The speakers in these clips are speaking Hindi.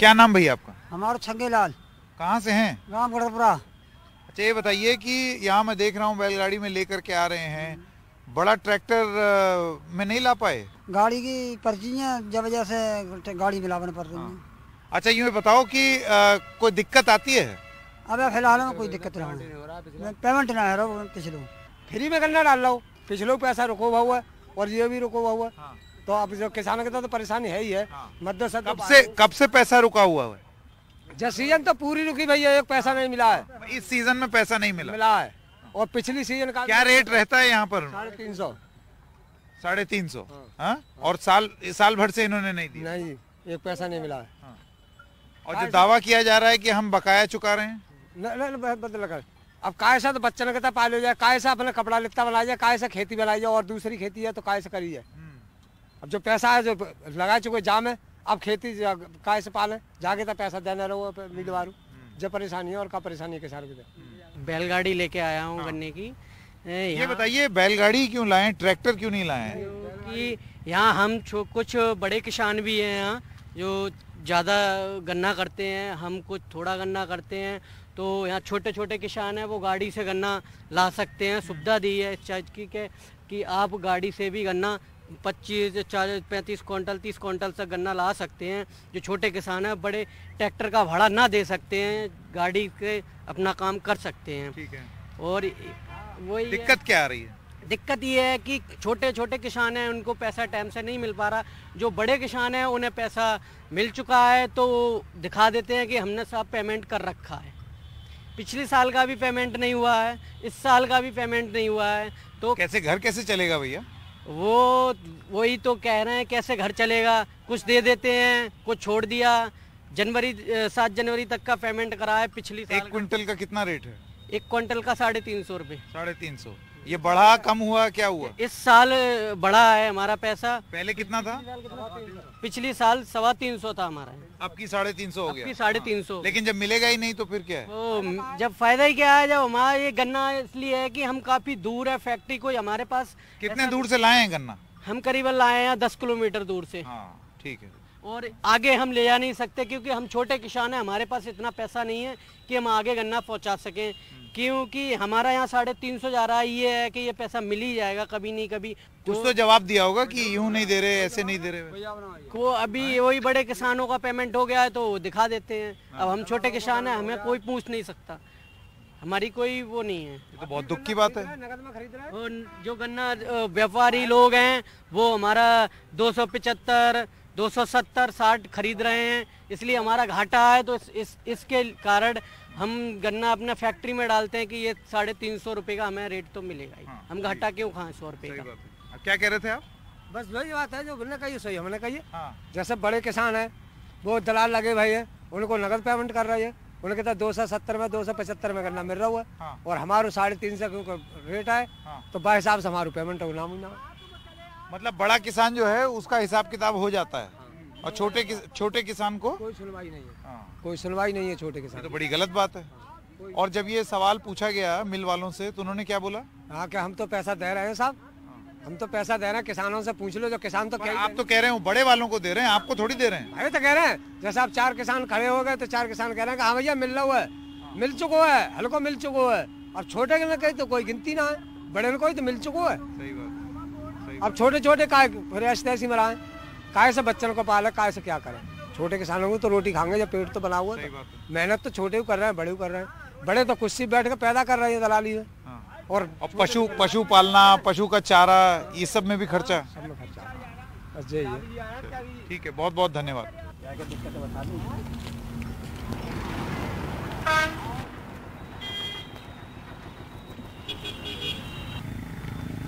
क्या नाम भैया आपका? हमारा छंगेलाल। कहाँ से हैं? गाँव गढ़पुरा। अच्छा ये बताइए कि यहाँ मैं देख रहा हूँ बैलगाड़ी में लेकर के आ रहे हैं, बड़ा ट्रैक्टर में नहीं ला पाए? गाड़ी की पर्चियाँ जब वजह से गाड़ी मिलावन पड़ रही है। अच्छा यूँ बताओ कि कोई दिक्कत आती है? अब फिलहाल में कोई दिक्कत नहीं हो रहा, पेमेंट ना है रहा पिछले फ्री में गन्ना डाल लो, पिछले पैसा रुको हुआ है और ये भी रुको हुआ है। तो अब जो किसानों के तो परेशानी है ही है। कब से पैसा रुका हुआ है? जब सीजन तो पूरी रुकी भैया, एक पैसा नहीं मिला है। इस सीजन में पैसा नहीं मिला है। और पिछली सीजन का क्या रेट रहता है यहाँ पर? 350। 350। हाँ। और साल भर से इन्होंने नहीं दिया? नहीं, एक पैसा नहीं मिला है। और जो दावा किया जा रहा है कि हम बकाया चुका रहे हैं, बदल कर अब काय से तो बच्चन कहता पालो जाए, काय से अपने कपड़ा लित्ता बनाया जाए, काय से खेती बनाई जाए, और दूसरी खेती है तो काय से करी जाए। अब जो पैसा है जो लगा चुके जाम है, अब खेती काय से पाले जाके तो पैसा देना रहो मिलवारू। जब परेशानी है और का परेशानी है किसान की। बैलगाड़ी लेके आया हूँ गन्ने की। ये बताइए बैलगाड़ी क्यों लाए, ट्रैक्टर क्यों नहीं लाए? क्योंकि यहाँ हम कुछ बड़े किसान भी हैं यहाँ जो ज़्यादा गन्ना करते हैं, हम कुछ थोड़ा गन्ना करते हैं। तो यहाँ छोटे छोटे किसान हैं वो गाड़ी से गन्ना ला सकते हैं। सुविधा दी है इस चीज़ की कि आप गाड़ी से भी गन्ना 25, 40, 35 क्विंटल 30 क्विंटल तक गन्ना ला सकते हैं। जो छोटे किसान हैं बड़े ट्रैक्टर का भाड़ा ना दे सकते हैं, गाड़ी से अपना काम कर सकते हैं। ठीक है। और वही दिक्कत क्या आ रही है? दिक्कत ये है कि छोटे छोटे किसान हैं उनको पैसा टाइम से नहीं मिल पा रहा। जो बड़े किसान हैं उन्हें पैसा मिल चुका है तो दिखा देते हैं कि हमने सब पेमेंट कर रखा है। पिछले साल का भी पेमेंट नहीं हुआ है, इस साल का भी पेमेंट नहीं हुआ है। तो घर कैसे चलेगा भैया? वही तो कह रहे हैं कैसे घर चलेगा। कुछ दे देते हैं, कुछ छोड़ दिया। 7 जनवरी तक का पेमेंट करा है पिछली साल। 1 क्विंटल का कितना रेट है? 1 क्विंटल का 350 रुपये। 350। ये बढ़ा कम हुआ क्या हुआ? इस साल बढ़ा है हमारा पैसा। पहले कितना था? पिछली साल 325 था हमारा। अब की 350 हो गया। 350। लेकिन जब मिलेगा ही नहीं तो फिर क्या है? तो जब फायदा ही क्या है, जब हमारा ये गन्ना इसलिए है कि हम काफी दूर है फैक्ट्री कोई हमारे पास। कितने दूर से लाए हैं गन्ना? हम करीबन लाए हैं 10 किलोमीटर दूर से। हाँ, ठीक है। और आगे हम ले जा नहीं सकते क्योंकि हम छोटे किसान हैं, हमारे पास इतना पैसा नहीं है कि हम आगे गन्ना पहुंचा सकें। क्योंकि हमारा यहाँ 350 जा रहा है, ये है कि ये पैसा मिल ही जाएगा कभी नहीं कभी। कुछ तो जवाब दिया होगा कि यूं नहीं दे रहे, ऐसे नहीं दे रहे। को अभी वही बड़े किसानों का पेमेंट हो गया है तो दिखा देते हैं। अब हम छोटे किसान हैं, हमें कोई पूछ नहीं सकता, हमारी कोई वो नहीं है। तो बहुत दुख की बात है। और जो गन्ना व्यापारी लोग हैं वो हमारा 275, 270, 60 खरीद रहे हैं, इसलिए हमारा घाटा है। तो इसके कारण हम गन्ना अपना फैक्ट्री में डालते हैं कि ये 350 रुपये का हमें रेट तो मिलेगा ही। हम घाटा क्यों खाएं 100 रुपये का? क्या कह रहे थे आप? बस वही बात है जो बोलने का, ये सही हमने कहिए। जैसे बड़े किसान है वो दलाल लगे भाई है, उनको नगद पेमेंट कर रही है, उनके तो 270 में 275 में गन्ना मिल रहा हुआ है। और हमारे 350 रेट है तो बाई हिसाब से हमारा पेमेंट होना मुना। मतलब बड़ा किसान जो है उसका हिसाब किताब हो जाता है और छोटे किसान को कोई सुनवाई नहीं है। कोई सुनवाई नहीं है छोटे किसान। तो बड़ी गलत बात है। और जब ये सवाल पूछा गया मिल वालों से तो उन्होंने क्या बोला? हाँ, क्या हम तो पैसा दे रहे हैं साहब, हम तो पैसा दे रहे हैं। किसानों से पूछ लो, जो किसान तो आप तो कह रहे हो बड़े वालों को दे रहे हैं, आपको थोड़ी दे रहे हैं। भाई तो कह रहे हैं जैसे आप 4 किसान खड़े हो गए तो 4 किसान कह रहे हैं कि हाँ भैया मिल रहा है, मिल चुको है, हल्को मिल चुको है। अब छोटे के में कहीं तो कोई गिनती ना है, बड़े में कोई तो मिल चुको है। सही बात। अब छोटे छोटे काय ऐसी मराए, काय से बच्चों को पाले, काय से क्या करें। छोटे किसानों को तो रोटी खाएंगे जब पेट तो बना हुआ है। मेहनत तो छोटे कर रहे हैं, बड़े कर रहे हैं। बड़े तो कुछ सी बैठ के पैदा कर रहे हैं दलाली में। और पशु पालना, पशु का चारा, ये सब में भी खर्चा। सब में खर्चा बस यही है। ठीक है, बहुत बहुत धन्यवाद।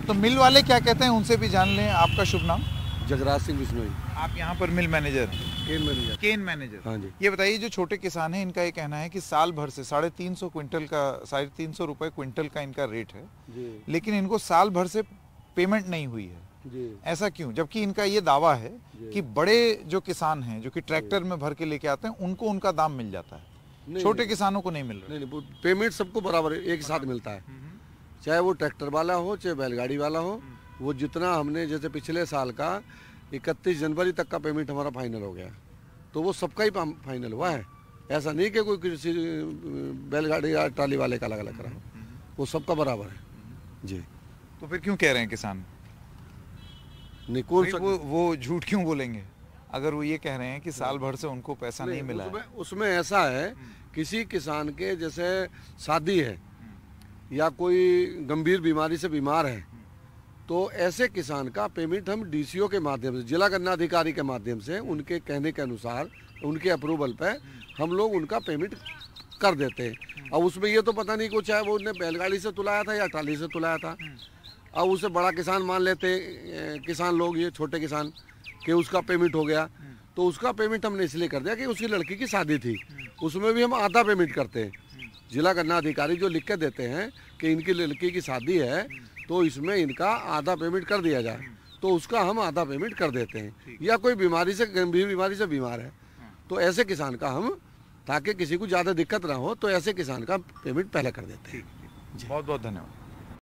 तो मिल वाले क्या कहते हैं उनसे भी जान लें। आपका शुभ नाम? जगराज सिंह बिश्नोई। आप यहाँ पर मिल मैनेजर? केन मैनेजर। हाँ जी। ये बताइए जो छोटे किसान हैं इनका ये कहना है कि साल भर से 350 क्विंटल का 350 रुपए क्विंटल का इनका रेट है जी। लेकिन इनको साल भर से पेमेंट नहीं हुई है जी। ऐसा क्यों? जबकि इनका ये दावा है कि बड़े जो किसान हैं जो कि ट्रैक्टर में भर के लेके आते हैं उनको उनका दाम मिल जाता है, छोटे किसानों को नहीं मिल रहा। नहीं, पेमेंट सबको बराबर एक साथ मिलता है, चाहे वो ट्रैक्टर वाला हो चाहे बैलगाड़ी वाला हो। वो जितना हमने जैसे पिछले साल का 31 जनवरी तक का पेमेंट हमारा फाइनल हो गया। तो वो सबका ही फाइनल हुआ है। ऐसा नहीं कि कोई किसी बैलगाड़ी या ट्राली वाले का अलग अलग करा, वो सबका बराबर है जी। तो फिर क्यों कह रहे हैं किसान? नहीं कौन सा वो झूठ क्यों बोलेंगे अगर वो ये कह रहे हैं कि साल भर से उनको पैसा नहीं मिला है? उसमें ऐसा है, किसी किसान के जैसे शादी है या कोई गंभीर बीमारी से बीमार है, तो ऐसे किसान का पेमेंट हम डीसीओ के माध्यम से, जिला गन्ना अधिकारी के माध्यम से, उनके कहने के अनुसार, उनके अप्रूवल पे हम लोग उनका पेमेंट कर देते हैं। अब उसमें ये तो पता नहीं को, चाहे वो उन्हें बैलगाड़ी से तुलाया था या ट्राली से तुलाया था। अब उसे बड़ा किसान मान लेते किसान लोग, ये छोटे किसान, कि उसका पेमेंट हो गया, तो उसका पेमेंट हमने इसलिए कर दिया कि उसकी लड़की की शादी थी, उसमें भी हम आधा पेमेंट करते हैं। जिला गन्ना अधिकारी जो लिख के देते हैं कि इनकी लड़की की शादी है तो इसमें इनका आधा पेमेंट कर दिया जाए, तो उसका हम आधा पेमेंट कर देते हैं। या कोई बीमारी से, गंभीर बीमारी से बीमार है, तो ऐसे किसान का हम, ताकि किसी को ज़्यादा दिक्कत ना हो, तो ऐसे किसान का पेमेंट पहले कर देते हैं। बहुत बहुत धन्यवाद।